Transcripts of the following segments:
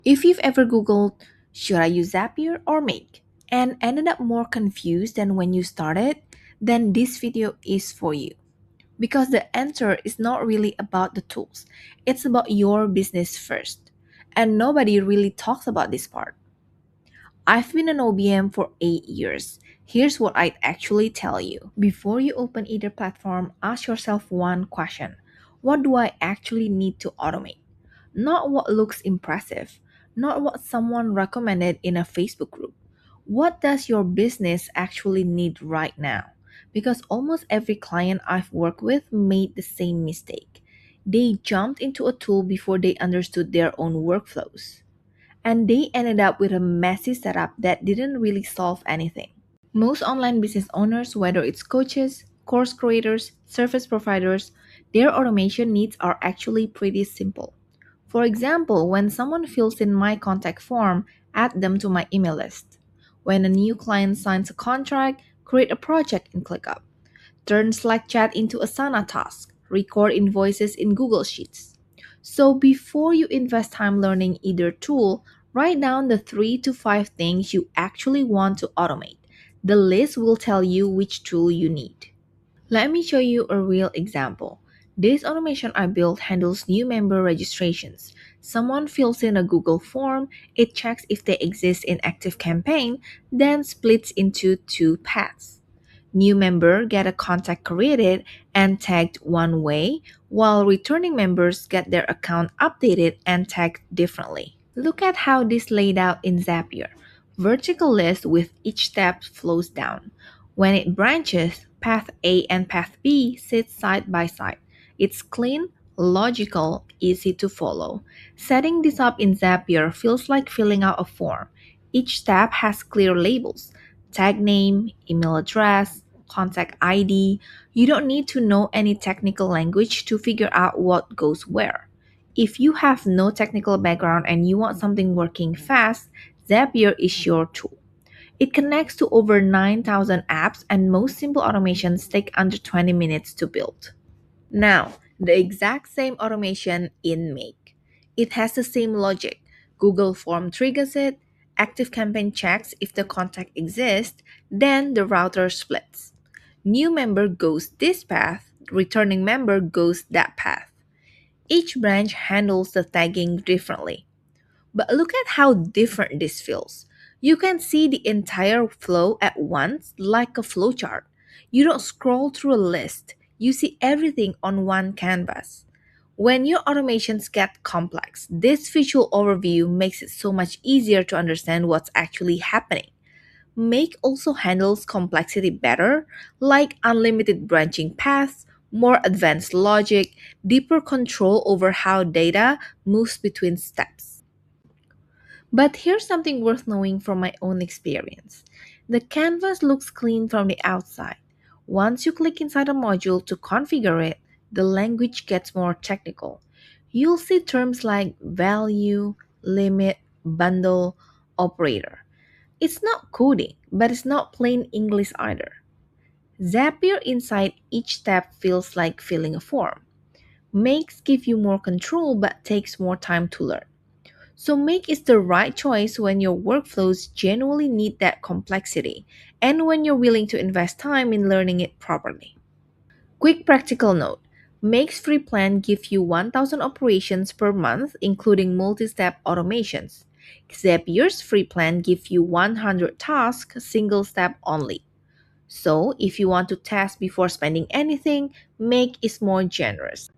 If you've ever Googled, should I use Zapier or Make, and ended up more confused than when you started, then this video is for you. Because the answer is not really about the tools, it's about your business first. And nobody really talks about this part. I've been an OBM for 8 years. Here's what I'd actually tell you. Before you open either platform, ask yourself one question. What do I actually need to automate? Not what looks impressive, not what someone recommended in a Facebook group. What does your business actually need right now? Because almost every client I've worked with made the same mistake. They jumped into a tool before they understood their own workflows, and they ended up with a messy setup that didn't really solve anything. Most online business owners, whether it's coaches, course creators, service providers, their automation needs are actually pretty simple. For example, when someone fills in my contact form, add them to my email list. When a new client signs a contract, create a project and click up. Turn Slack chat into Asana task. Record invoices in Google Sheets. So before you invest time learning either tool, write down the 3 to 5 things you actually want to automate. The list will tell you which tool you need. Let me show you a real example. This automation I built handles new member registrations. Someone fills in a Google form, it checks if they exist in ActiveCampaign, then splits into two paths. New member get a contact created and tagged one way, while returning members get their account updated and tagged differently. Look at how this laid out in Zapier. Vertical list with each tab flows down. When it branches, path A and path B sit side by side. It's clean, logical, easy to follow. Setting this up in Zapier feels like filling out a form. Each tab has clear labels: tag name, email address, contact ID. You don't need to know any technical language to figure out what goes where. If you have no technical background and you want something working fast, Zapier is your tool. It connects to over 9,000 apps, and most simple automations take under 20 minutes to build. Now, the exact same automation in Make. It has the same logic. Google Form triggers it, ActiveCampaign checks if the contact exists, then the router splits. New member goes this path, returning member goes that path. Each branch handles the tagging differently. But look at how different this feels. You can see the entire flow at once like a flowchart. You don't scroll through a list, you see everything on one canvas. When your automations get complex, this visual overview makes it so much easier to understand what's actually happening. Make also handles complexity better, like unlimited branching paths, more advanced logic, deeper control over how data moves between steps. But here's something worth knowing from my own experience. The canvas looks clean from the outside. Once you click inside a module to configure it, the language gets more technical. You'll see terms like value, limit, bundle, operator. It's not coding, but it's not plain English either. Zapier inside each tab feels like filling a form. Makes give you more control but takes more time to learn. So make is the right choice when your workflows genuinely need that complexity and when you're willing to invest time in learning it properly. Quick practical note. Make's free plan gives you 1,000 operations per month including multi-step automations. Zapier's free plan gives you 100 tasks single step only. So if you want to test before spending anything, Make is more generous.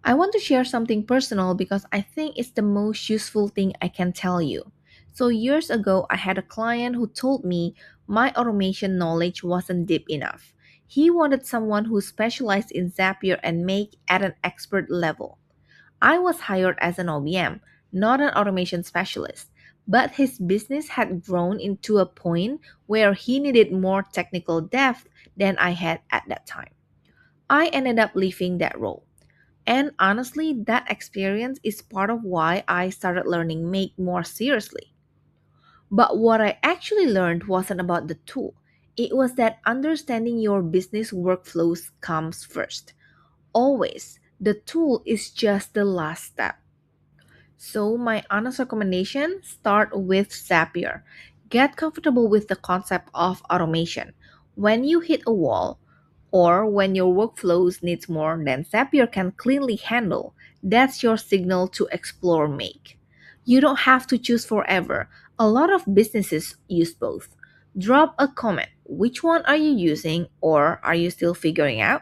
I want to share something personal because I think it's the most useful thing I can tell you. So, years ago, I had a client who told me my automation knowledge wasn't deep enough. He wanted someone who specialized in Zapier and Make at an expert level. I was hired as an OBM, not an automation specialist, but his business had grown into a point where he needed more technical depth than I had at that time. I ended up leaving that role. And honestly, that experience is part of why I started learning Make more seriously. But what I actually learned wasn't about the tool. It was that understanding your business workflows comes first. Always. The tool is just the last step. So, my honest recommendation, start with Zapier. Get comfortable with the concept of automation. When you hit a wall, or when your workflows needs more than Zapier can cleanly handle, that's your signal to explore Make. You don't have to choose forever. A lot of businesses use both. Drop a comment. Which one are you using or are you still figuring out?